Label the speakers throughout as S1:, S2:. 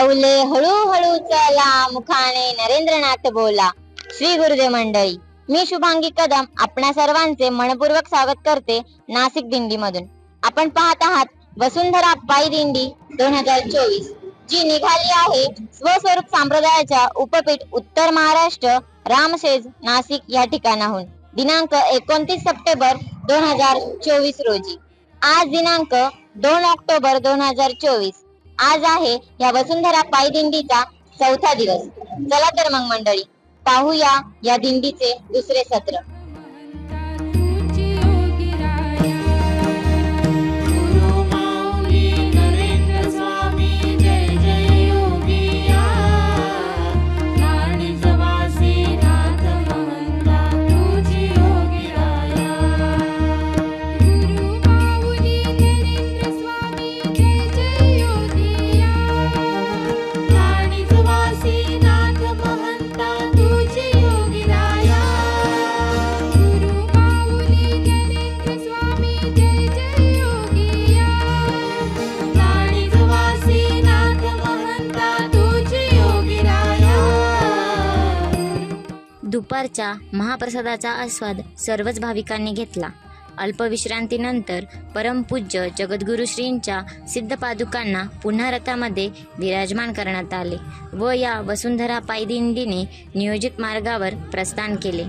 S1: पाऊले हळूहळू चला, मुखाने नरेंद्रनाथ बोला. श्री गुरुदेव मंडळी, मी शुभांगी कदम आपणा सर्वांचे मनपूर्वक स्वागत करते नाशिक दिंडी मधून. आपण पाहत आहात वसुंधरा पायी दिंडी 2024, जी निघाली आहे स्वस्वरूप संप्रदायाच्या उपपीठ उत्तर महाराष्ट्र रामशेज नाशिक या ठिकाणाहून दिनांक 29 सप्टेंबर 2024 रोजी. आज दिनांक 2 ऑक्टोबर 2024. आज आहे या वसुंधरा पायी दिंडीचा 4था दिवस. चला तर मग मंडळी, पाहूया या दिंडीचे दुसरे सत्र.
S2: दुपारच्या महाप्रसादाचा आस्वाद सर्वच भाविकांनी घेतला. अल्पविश्रांतीनंतर परमपूज्य जगद्गुरु श्रींच्या सिद्ध पादुकांना पुन्हा रथामध्ये विराजमान करण्यात आले व या वसुंधरा पायी दिंडीने नियोजित मार्गावर प्रस्थान केले.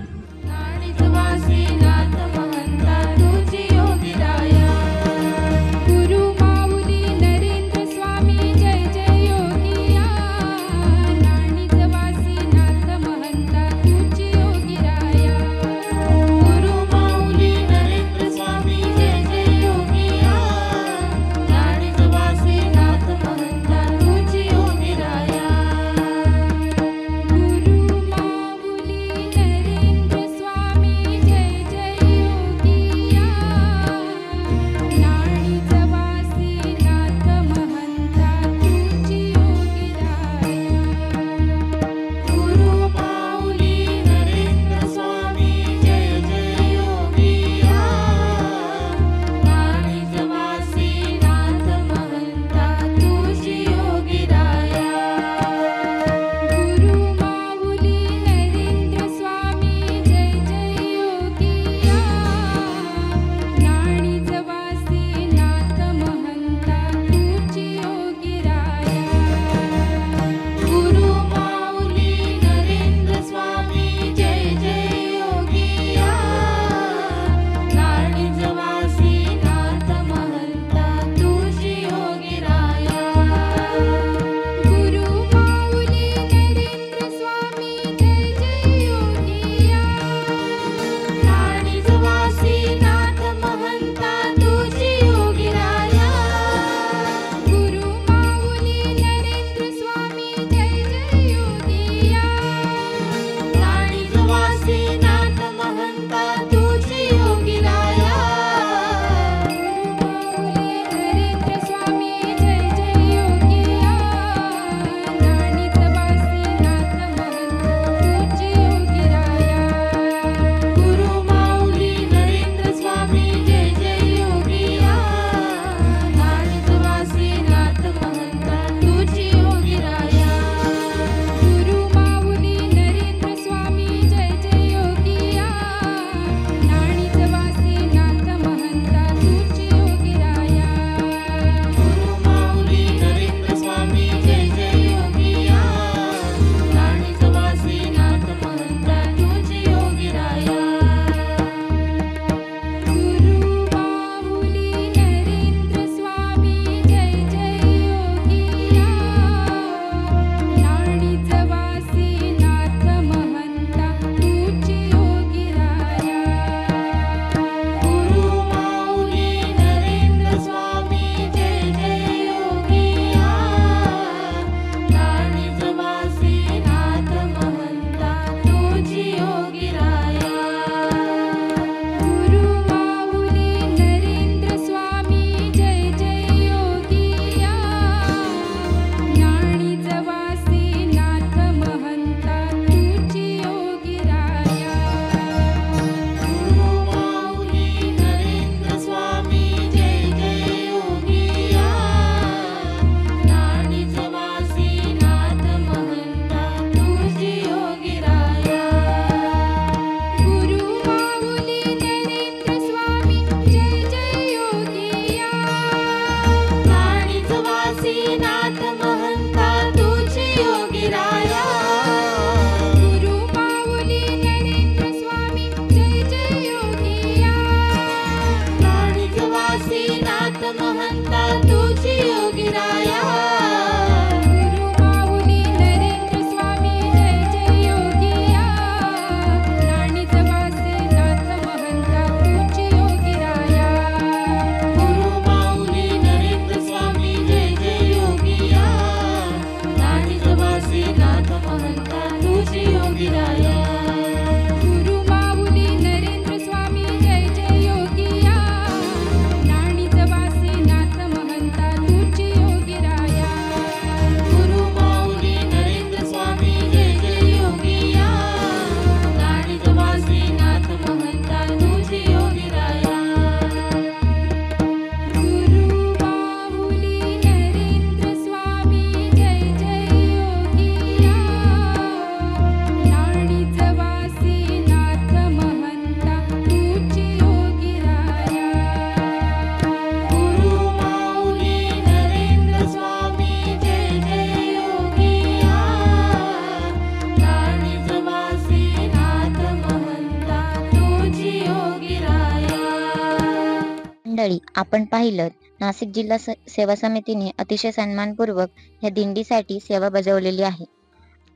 S1: मंडळी, आपण पाहिलं नाशिक जिल्हा सेवा समितीने अतिशय सन्मानपूर्वक या दिंडीसाठी सेवा बजावलेली आहे.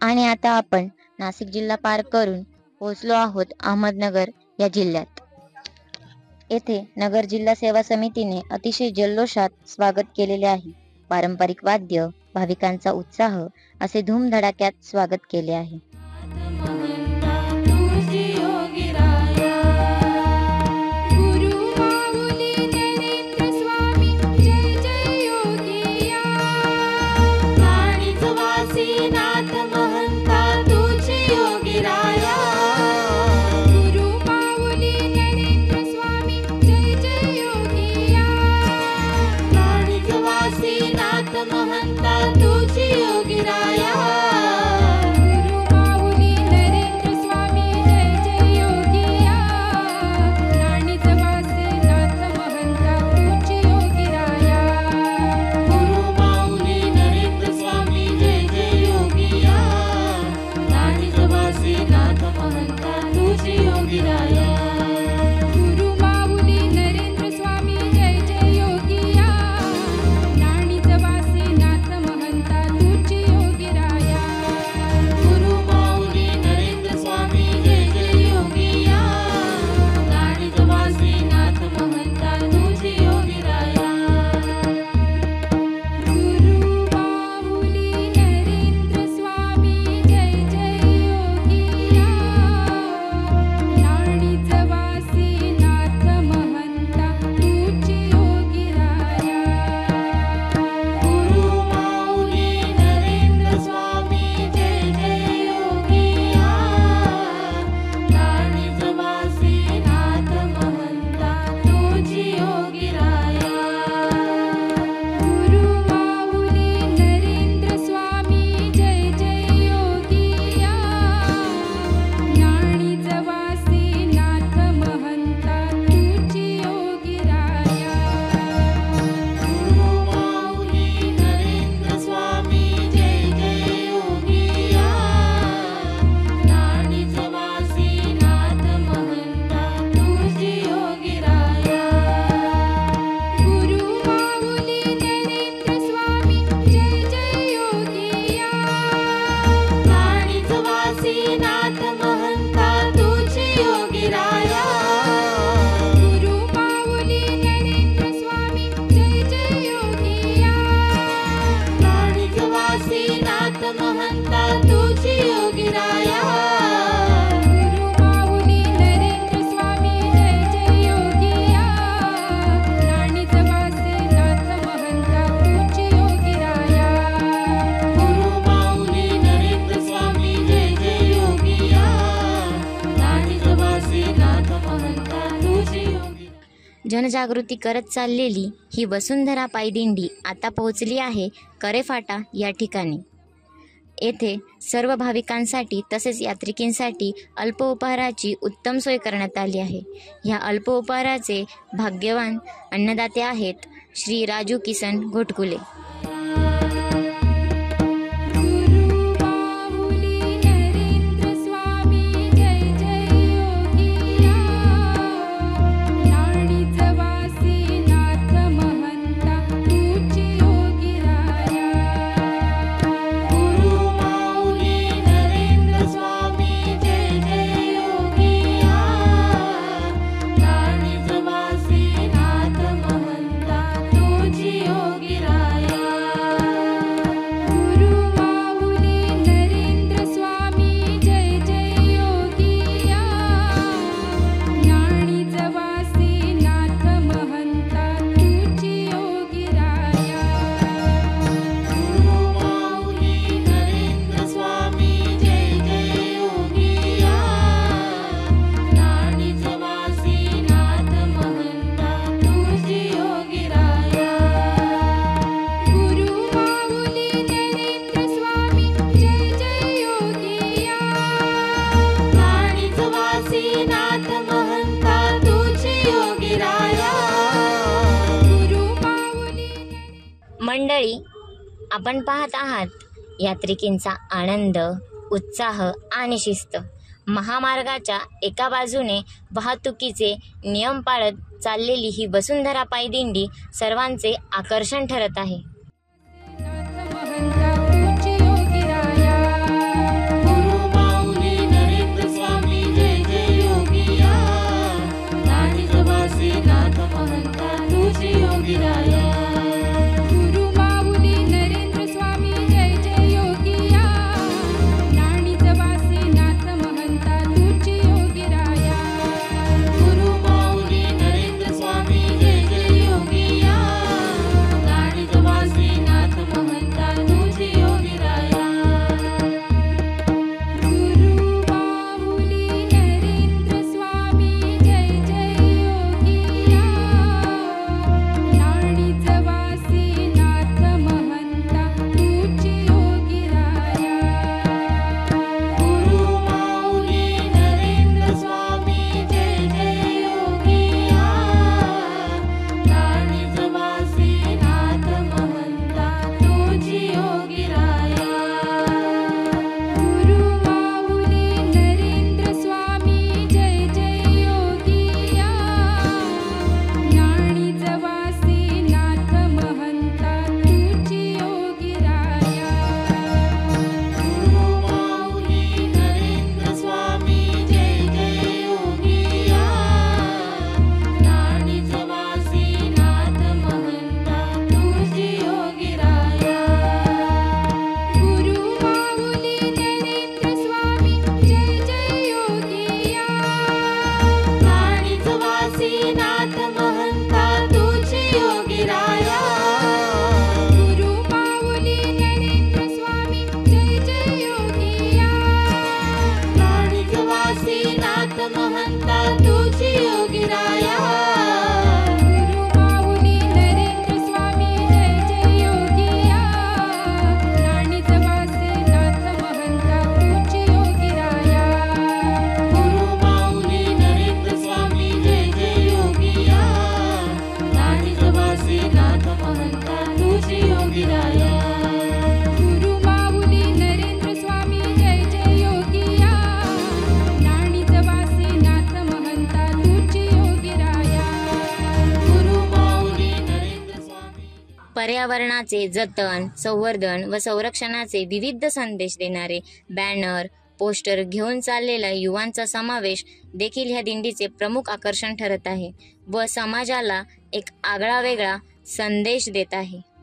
S1: आणि आता आपण नाशिक जिल्हा पार करून पोहोचलो आहोत अहमदनगर या जिल्ह्यात. येथे नगर जिल्हा सेवा समितीने अतिशय जल्लोषात स्वागत केलेले आहे. पारंपरिक वाद्य, भाविकांचा उत्साह असे धूमधडाक्यात स्वागत केले आहे. जनजागृती करत चाललेली ही वसुंधरा पायदिंडी आता पोहोचली आहे करेफाटा या ठिकाणी. येथे सर्व भाविकांसाठी तसेच यात्रिकींसाठी अल्प उपहाराची उत्तम सोय करण्यात आली आहे. ह्या अल्प उपहाराचे भाग्यवान अन्नदाते आहेत श्री राजू किसन घोटकुले. मंडळी, आपण पाहत आहात यात्रिकींचा आनंद, उत्साह आणि शिस्त.
S2: महामार्गाच्या एका बाजूने वाहतुकीचे नियम पाळत चाललेली ही वसुंधरा पायदिंडी सर्वांचे आकर्षण ठरत आहे. पर्यावरणाचे जतन, संवर्धन व संरक्षणाचे विविध संदेश देणारे बॅनर, पोस्टर घेऊन चाललेल्या युवांचा समावेश देखील ह्या दिंडीचे प्रमुख आकर्षण ठरत आहे व समाजाला एक आगळावेगळा संदेश देत आहे.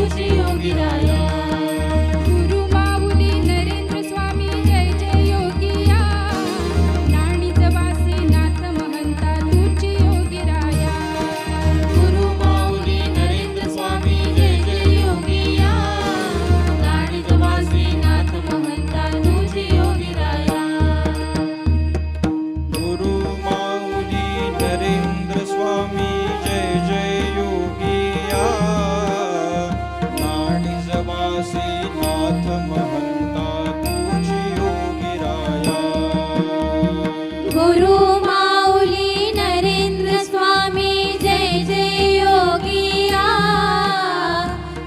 S3: योगिराया माऊली नरेंद्र स्वामी जय जय योगिया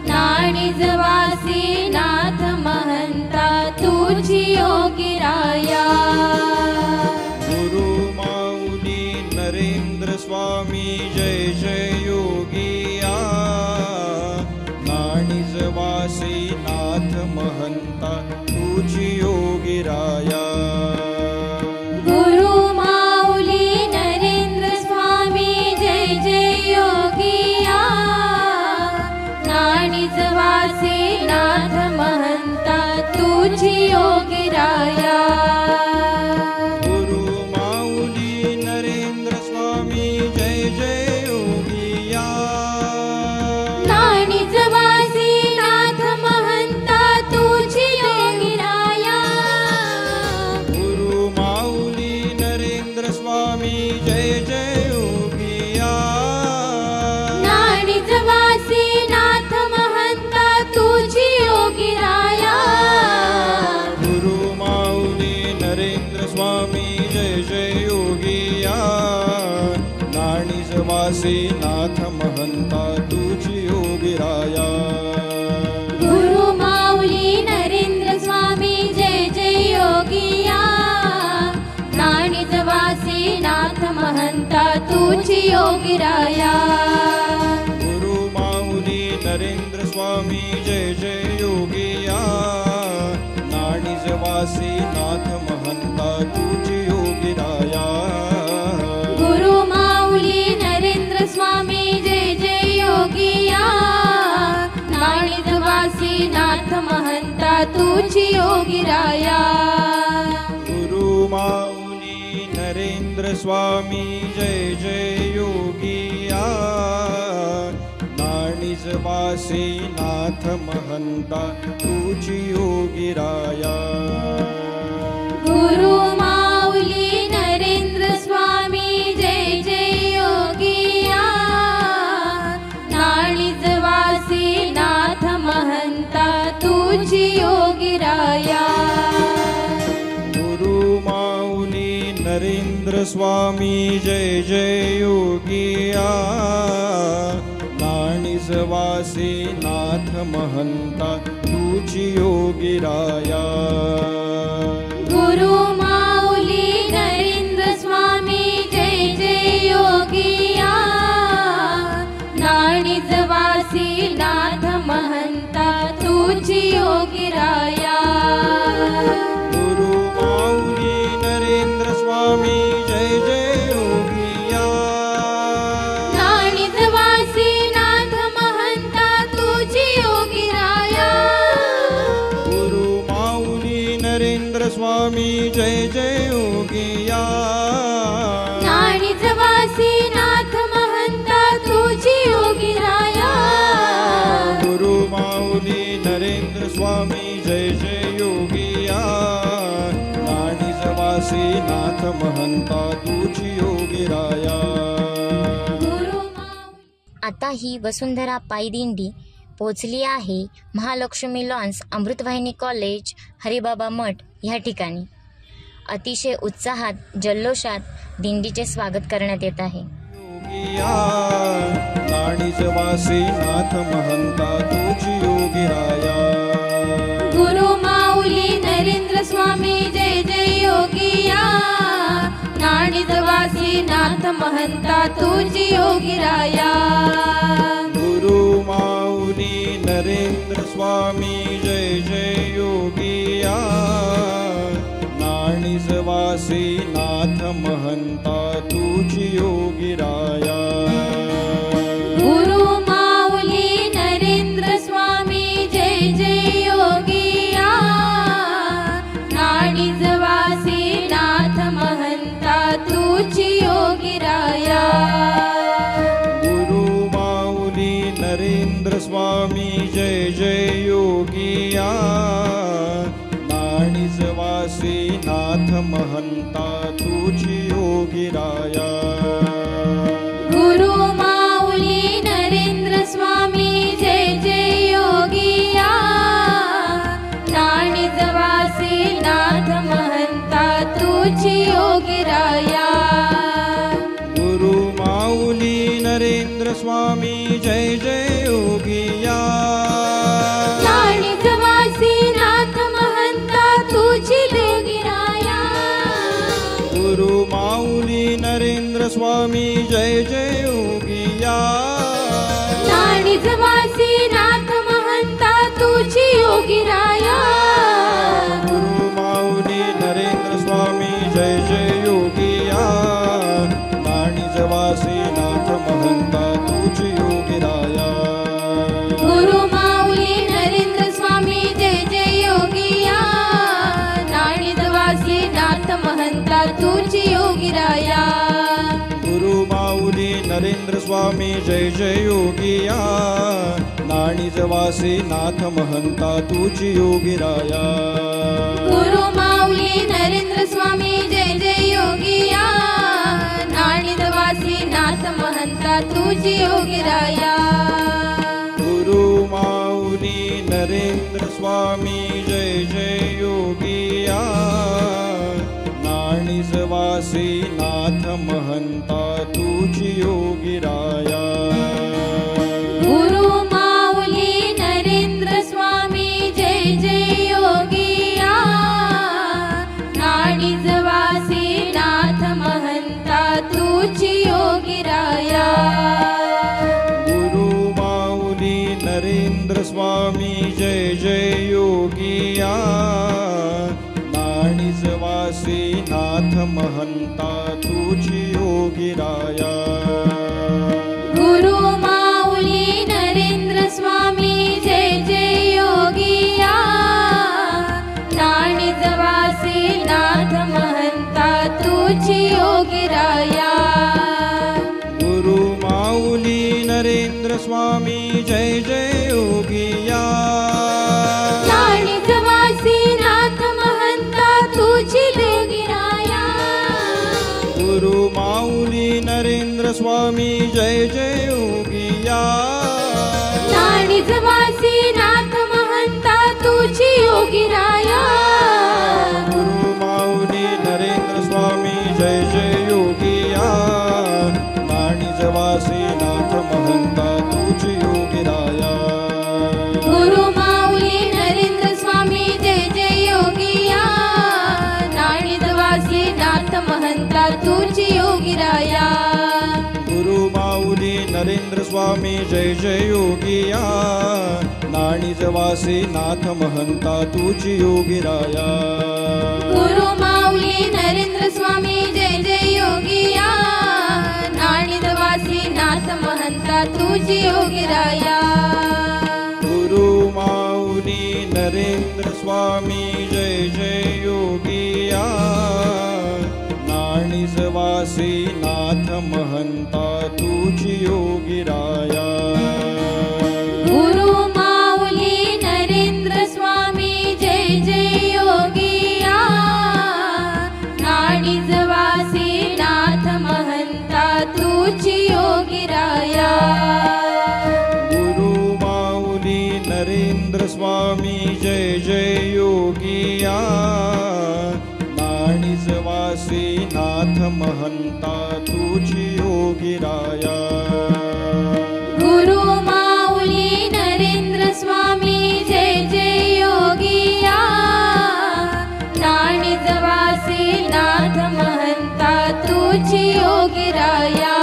S3: नाणिजवासी नाथ महंता तुझी योगिराया
S4: गुरु माऊली नरेंद्र स्वामी जय जय योगिया नाणिजवासी नाथ महंता तुझी योगिराया
S3: गुरु माऊली नरेंद्र स्वामी जय जय योगिया नाणिजवासी नाथ महंता तुझी योगिराया
S4: गुरु माऊली नरेंद्र स्वामी जय जय योगिया
S3: नाणिजवासी नाथ महंता तुझी योगिराया
S4: गुरु माऊली नरेंद्र स्वामी जय जय योगिया
S3: नाणिजवासी नाथ महंता तुझी योगिराया
S4: गुरु माऊली नरेंद्र स्वामी जय जय योगिया नाणिजवासी नाथ महंता तुझी योगिराया
S3: गुरु माऊली नरेंद्र स्वामी जय जय योगिया नाणिजवासी नाथ महंता तुझी योगिराया
S4: गुरु माऊली नरेंद्र स्वामी जय जय योगिया नाणिजवासी नाथ महंता तुझी योगिराया
S3: गुरु माऊली नरेंद्र स्वामी जय जय योगिया नाणिजवासी नाथ महंता तुझी योगिराया
S4: गुरु माऊली नरेंद्र स्वामी जय जय योगिया नाणिजवासी नाथ महंता तुझी योगिराया
S3: गुरु माऊली नरेंद्र स्वामी जय जय योगिया नाणिजवासी नाथ महंता तुझी योगिराया
S4: गुरु माऊली नरेंद्र स्वामी जय जय योगिया नाणिजवासी नाथ महंता तुझी योगिराया
S3: गुरु माऊली नरेंद्र स्वामी जय जय योगिया नाणिजवासी नाथ महंता तुझी योगिराया
S4: गुरु माऊली नरेंद्र स्वामी जय जय योगिया
S3: नाणिजवासी नाथ महंता तुझी योगिराया
S4: गुरु माऊली नरेंद्र स्वामी जय जय योगिया
S3: नाणिजवासी नाथ महंता तुझी योगिराया
S4: गुरु माऊली नरेंद्र स्वामी जय जय योगिया नाणिजवासी नाथ महंता तुझी योगिराया
S3: गुरु
S2: आता ही वसुंधरा पायी दिंडी पोचली आहे महालक्ष्मी लॉन्स अमृतवाहिनी कॉलेज हरिबाबा मठ ह्या ठिकाणी. अतिशय उत्साहात जल्लोषात दिंडीचे स्वागत करण्यात येत आहे.
S4: योगिया नाणिजवासी नाथ महंता तुझी योगिराया
S3: गुरु माऊली नरेंद्र स्वामी जय जय योगिया नाणिजवासी नाथ महंता तुझी योगिराया
S4: गुरु माऊली नरेंद्र स्वामी जय जय योगिया नाणिजवासी नाथ महंता तुझी योगिराया
S3: गुरु माऊली नरेंद्र स्वामी जय जय योगिया नाणिजवासी नाथ महंता तुझी योगिराया
S4: गुरु माऊली नरेंद्र स्वामी जय जय योगिया नाणिजवासी नाथ महंता तुझी योगिराया
S3: गुरु माऊली नरेंद्र स्वामी जय जय योगिया नाणिजवासी नाथ महंता तुझी योगिराया
S4: स्वामी जय जय योगिया
S3: नाणिजवासी नाथ महंता तुझी देवगिराया
S4: गुरु माऊली नरेंद्र स्वामी जय जय योगिया
S3: नाणिजवासी नाथ महंता तुझी योगिराया
S4: गुरु माऊली नरेंद्र स्वामी जय जय योगिया नाणिजवासी नाथ महंता तुझी योगिराया
S3: गुरु माऊली नरेंद्र स्वामी जय जय योगिया नाणिजवासी नाथ महंता तुझी योगिराया
S4: गुरु माऊली नरेंद्र स्वामी जय जय योगिया नाणिजवासी नाथ महंता तुझी योगिराया
S3: गुरु माऊली नरेंद्र स्वामी जय जय योगिया नाणिजवासी नाथ महंता तुझी योगिराया
S4: गुरु माऊली नरेंद्र स्वामी जय जय योगिया नाणिजवासी नाथ महंता तुझी योगिराया
S3: गुरु माऊली नरेंद्र स्वामी जय जय योगिया नाणिजवासी नाथ महंता तुझी योगिराया
S4: गुरु माऊली नरेंद्र स्वामी जय जय योगिया नाणिजवासी नाथ महंता तुझी योगिराया
S3: गुरु माऊली नरेंद्र स्वामी जय जय योगिया नाणिजवासी नाथ महंता तुझी योगिराया
S4: गुरु माऊली नरेंद्र स्वामी जय जय योगिया
S3: नाणिजवासी नाथ महंता तुझी देवगिराया
S4: गुरु माऊली नरेंद्र स्वामी जय जय योगिया
S3: नाणिजवासी नाथ महंता तुझी योगिराया
S4: गुरु माऊली नरेंद्र स्वामी जय जय योगिया नाणिजवासी नाथ महंता तुझी योगिराया
S3: गुरु माऊली नरेंद्र स्वामी जय जय योगिया नाणिजवासी नाथ महंता तुझी योगिराया
S4: गुरु माऊली नरेंद्र स्वामी जय जय योगिया नाणिजवासी नाथ महंता तुझी योगिराया
S3: गुरु माऊली नरेंद्र स्वामी जय जय योगिया नाणिजवासी नाथ महंता तुझी योगिराया
S4: गुरु माऊली नरेंद्र स्वामी जय जय योगिया नाणिजवासी नाथ महंता तुझी योगिराया
S3: गुरु माऊली नरेंद्र स्वामी जय जय योगिया नाणिजवासी नाथ महंता तुझी योगिराया
S4: गुरु माऊली नरेंद्र स्वामी जय जय योगिया नाणिजवासी नाथ महंता तुझी योगिराया
S3: गुरु माऊली नरेंद्र स्वामी जय जय योगिया नाणिजवासी नाथ महंता तुझी योगिराया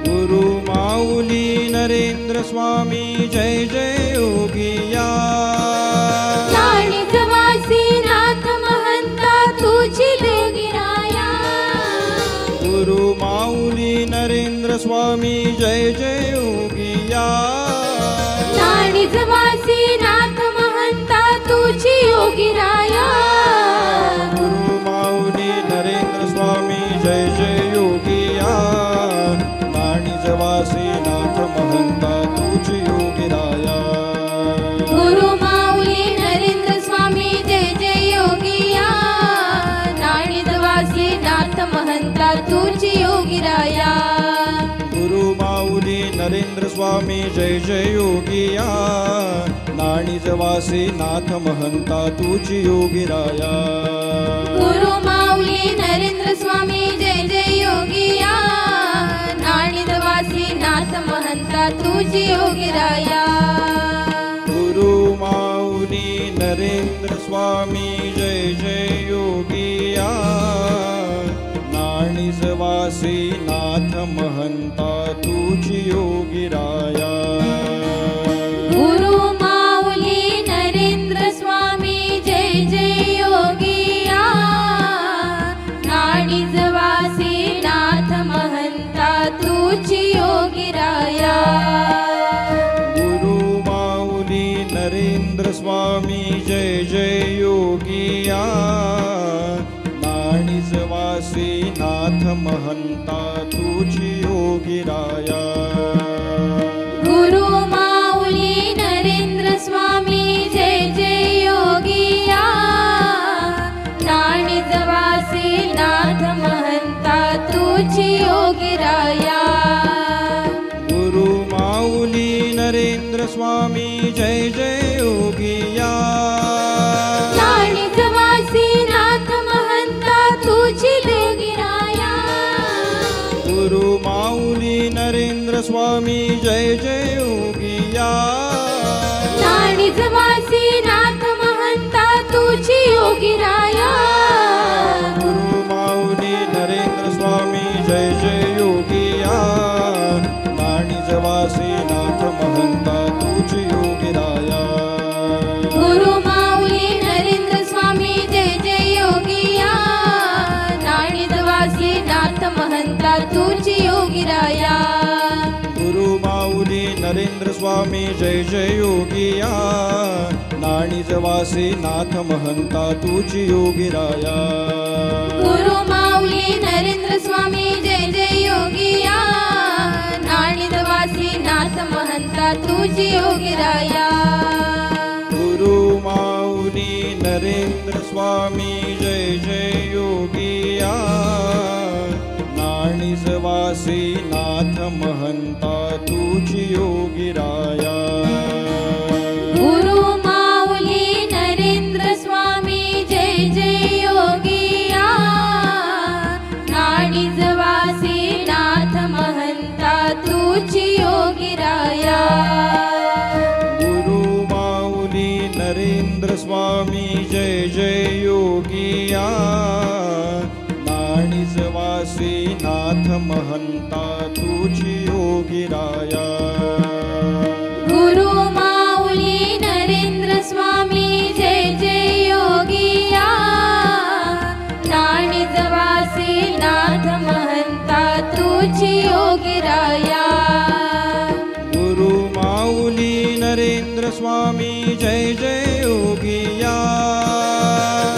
S4: गुरु माऊली नरेंद्र स्वामी जय जय योगिया
S3: नाणिजवासी नाथ महंता तुझी देवगिराया
S4: गुरु माऊली नरेंद्र स्वामी जय जय योगिया
S3: नाणिजवासी नाथ महंता तुझी योगिराया
S4: गुरु माऊली नरेंद्र स्वामी जय जय योगिया नाणिजवासी नाथ महंता तुझी योगिराया
S3: गुरु माऊली नरेंद्र स्वामी जय जय योगिया नाणिजवासी नाथ महंता तुझी योगिराया
S4: गुरु माऊली नरेंद्र स्वामी जय जय योगिया नाणिजवासी नाथ महंता तुझी योगिराया
S3: गुरु माऊली नरेंद्र स्वामी जय जय योगिया नाणिजवासी नाथ तुझी योगीराया.
S4: गुरु माऊली नरेंद्र स्वामी जय जय योगिया. नाणिजवासी नाथ महंता तुझी योगीराया.
S3: गुरु माऊली नरेंद्र स्वामी जय जय योगिया. नाणिजवासी नाथ महंता तुझी योगीराया.
S4: गुरु माऊली नरेंद्र स्वामी जय जय योगिया. नाणिजवासी नाथ महंता तुझी योगीराया.
S3: गुरु माऊली नरेंद्र स्वामी जय जय योगिया. नाणिजवासी नाथ महंता तुझी योगीराया.
S4: गुरु माऊली नरेंद्र स्वामी जय जय योगिया.
S3: नाणिजवासी नाथ महंता तुझी योगीराया.
S4: गुरु माऊली नरेंद्र स्वामी जय जय योगिया.
S3: नाणिजवासी नाथ महंता तुझी योगीराया.
S4: गुरु माऊली नरेंद्र स्वामी जय जय योगिया. नाणिजवासी नाथ महंता तुझी योगीराया.
S3: गुरु माऊली नरेंद्र स्वामी जय जय योगिया. नाणिजवासी नाथ महंता तुझी योगीराया.
S4: गुरु माऊली नरेंद्र स्वामी जय जय योगिया. नाणिजवासी नाथ महंता तुझी योगीराया.
S3: गुरु माऊली नरेंद्र स्वामी जय जय योगिया. नाणिजवासी नाथ महंता तुझी योगीराया.
S4: गुरु माऊली नरेंद्र स्वामी जय जय योगिया. नाणिजवासी नाथ महंता तुझी योगीराया.
S3: गुरु माऊली नरेंद्र स्वामी जय जय योगिया. नाणिजवासी नाथ महंता तुझी योगीराया.
S4: गुरु माऊली नरेंद्र स्वामी जय जय योगिया. नाणिजवासी नाथ महंता तुझी योगीराया.
S3: गुरु माऊली नरेंद्र स्वामी जय जय योगिया. नाणिजवासी नाथ महंता तुझी योगीराया.
S4: गुरु माऊली नरेंद्र स्वामी जय जय योगिया.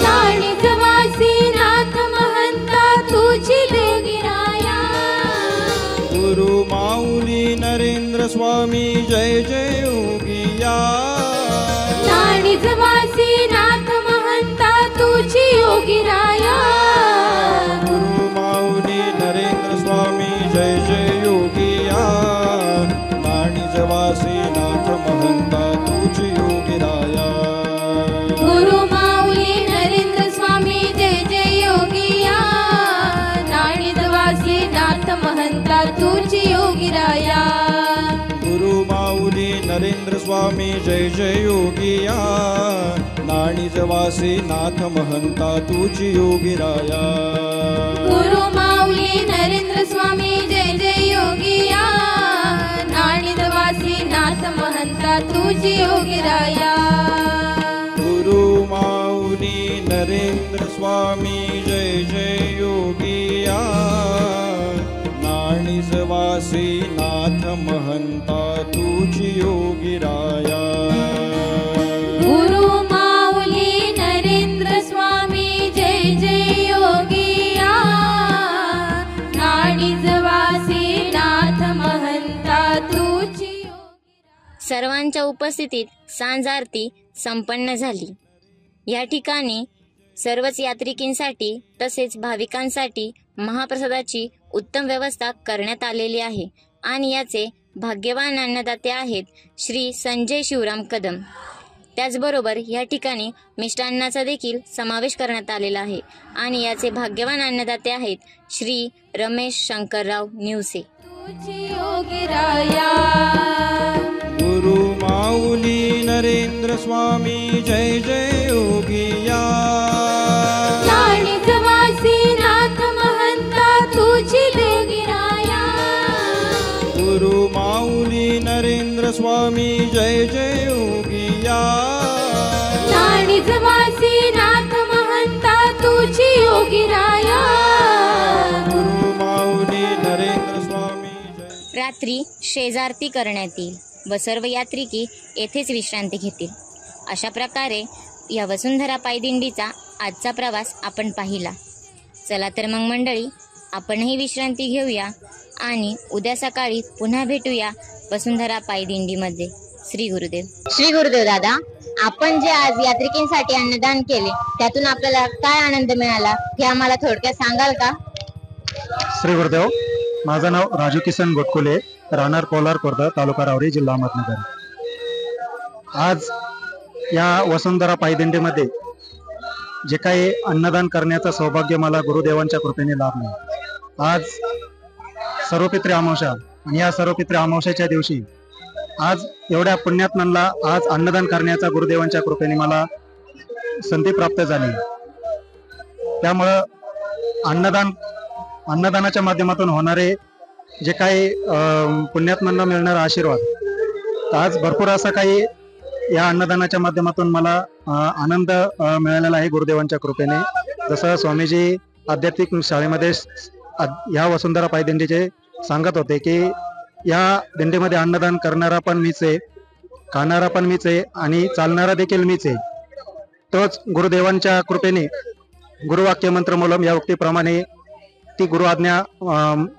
S3: नाणिजवासी नाथ महंता तुझी योगीराया.
S4: गुरु माऊली नरेंद्र स्वामी जय जय योगिया.
S3: नाणिजवासी नाथ महंता तुझी योगीराया.
S4: गुरु माऊली नरेंद्र स्वामी जय जय योगिया. नाणिजवासी नाथ महंता तुझी योगीराया.
S3: गुरु माऊली नरेंद्र स्वामी जय जय योगिया. नाणिजवासी नाथ महंता तुझी योगीराया.
S4: गुरु माऊली नरेंद्र स्वामी जय जय योगिया. नाणिजवासी नाथ महंता तुझी योगीराया.
S3: गुरु माऊली नरेंद्र स्वामी जय जय योगिया. नाणिजवासी नाथ महंता तुझी योगीराया.
S4: गुरु माऊली नरेंद्र स्वामी जय जय योगिया. नाणिजवासी नाथ महंता तुझी योगीराया.
S3: गुरु माऊली नरेंद्र स्वामी जय जय योगिया. नाणिजवासी नाथ महंता तुझी
S2: सर्वांच्या उपस्थितीत सांज आरती संपन्न झाली. या ठिकाणी सर्वच यात्रिकींसाठी तसेच भाविकांसाठी महाप्रसादाची उत्तम व्यवस्था करण्यात आलेली आहे आणि याचे भाग्यवान अन्नदाते आहेत श्री संजय शिवराम कदम. त्याचबरोबर या ठिकाणी मिष्टान्नाचा देखील समावेश करण्यात आलेला आहे आणि याचे भाग्यवान अन्नदाते आहेत श्री रमेश शंकरराव निवसे.
S3: तुझी योगीराया
S4: गुरु माऊली नरेंद्र स्वामी जय जय योगिया
S3: जाणीजवासी नाथ महंता तुझी योगीराया
S4: गुरु माऊली नरेंद्र स्वामी जय जय योगिया
S3: जाणीजवासी नाथ महंता तुझी योगीराया
S4: गुरु माऊली नरेंद्र स्वामी जय.
S2: रात्री शेजारती करण्यात येईल व सर्व यात्रिकी येथेच विश्रांती घेतील. अशा प्रकारे या वसुंधरा पायदिंडीचा आजचा प्रवास आपण पाहिला. चला तर मग मंडळी, आपणही विश्रांती घेऊया आणि उद्या सकाळी पुन्हा भेटूया वसुंधरा पायदिंडीमध्ये. श्री गुरुदेव.
S1: श्री गुरुदेव दादा, आपण जे आज यात्रिकांसाठी अन्नदान केले त्यातून आपल्याला काय आनंद मिळाला हे आम्हाला थोडक्यात सांगाल का?
S5: श्री गुरुदेव, माझं नाव राजू किसन गोटकुले, राहणार कोलार खुर्द, तालुका रावरी, जिल्हा अहमदनगर. आज या वसुंधरा पायदिंडीमध्ये जे काही अन्नदान करण्याचं सौभाग्य मला गुरुदेवांच्या कृपेने लाभलं. आज सर्वपित्री अमावस्या आणि या सर्वपित्री अमावस्याच्या दिवशी आज एवढ्या पुण्यात्म्यांना आज अन्नदान करण्याचा गुरुदेवांच्या कृपेने मला संधी प्राप्त झाली. त्यामुळं अन्नदानाच्या माध्यमातून होणारे जे काही पुण्यात्म्यांना मिळणारा आशीर्वाद, तर आज भरपूर असं काही या अन्नदानाच्या माध्यमातून मला आनंद मिळालेला आहे गुरुदेवांच्या कृपेने. जसं स्वामीजी आध्यात्मिक शाळेमध्ये या वसुंधरा पायदिंडीचे सांगत होते की या दिंडीमध्ये अन्नदान करणारा पण मीच आहे, खाणारा पण मीच आहे आणि चालणारा देखील मीच आहे. तोच गुरुदेवांच्या कृपेने गुरुवाक्य मंत्रमूलम या उक्तीप्रमाणे ती गुरु आज्ञा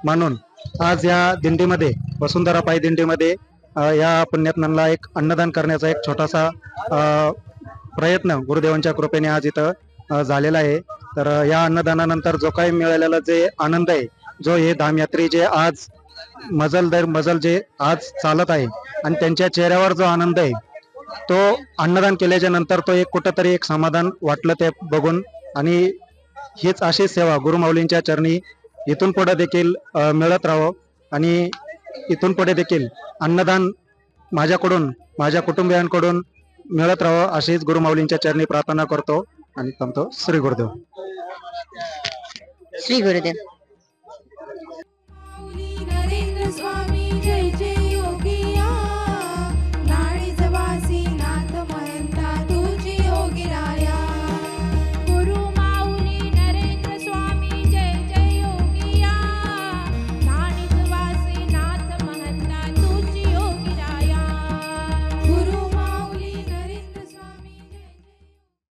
S5: मानून आज या दिंडीमध्ये, वसुंधरा पायदिंडीमध्ये या पुण्यात्म्यांना एक अन्नदान करण्याचा एक छोटासा प्रयत्न गुरुदेवांच्या कृपेने आज इथं झालेला आहे. तर या अन्नदानानंतर जो काही मिळालेला जे आनंद आहे, जो हे धामयात्री जे आज मजल दर मजल जे आज चालत आहे आणि त्यांच्या चेहऱ्यावर जो आनंद आहे, तो अन्नदान केल्याच्या नंतर तो एक कुठंतरी एक समाधान वाटलं ते बघून. आणि हीच अशी सेवा गुरुमाऊलींच्या चरणी इथून पुढे देखील मिळत राहावं आणि इथून पुढे देखील अन्नदान माझ्याकडून, माझ्या कुटुंबियांकडून मिळत राहावं अशीच गुरुमाऊलींच्या चरणी प्रार्थना करतो आणि थांबतो. श्री गुरुदेव.
S1: श्री गुरुदेव.